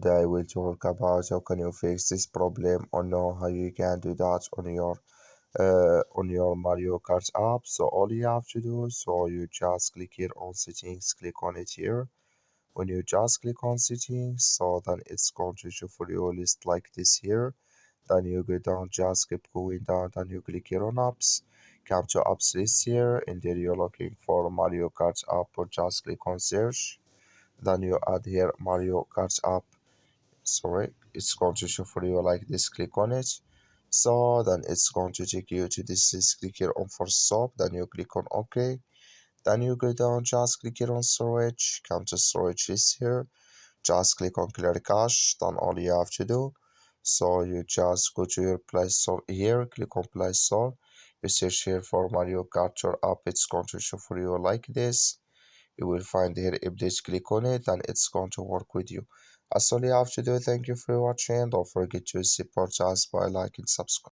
I will talk about how can you fix this problem or know how you can do that on your Mario Kart app. So all you have to do, so you just click here on settings, click on it here. When you just click on settings, so then it's going to show for you a list like this here. Then you go down, just keep going down, then you click here on apps. Come to apps list here, and there you're looking for Mario Kart app, or just click on search. Then you add here Mario Kart app. Sorry, it's going to show for you like this. Click on it. So then it's going to take you to this list. Click here on for stop. Then you click on OK. Then you go down, just click here on storage. Come to storage list here. Just click on clear cache. Then all you have to do, so you just go to your Play Store here. Click on Play Store. You search here for Mario Kart your app. It's going to show for you like this. You will find here update, click on it, and it's going to work with you. That's all you have to do. Thank you for watching. Don't forget to support us by liking, subscribe.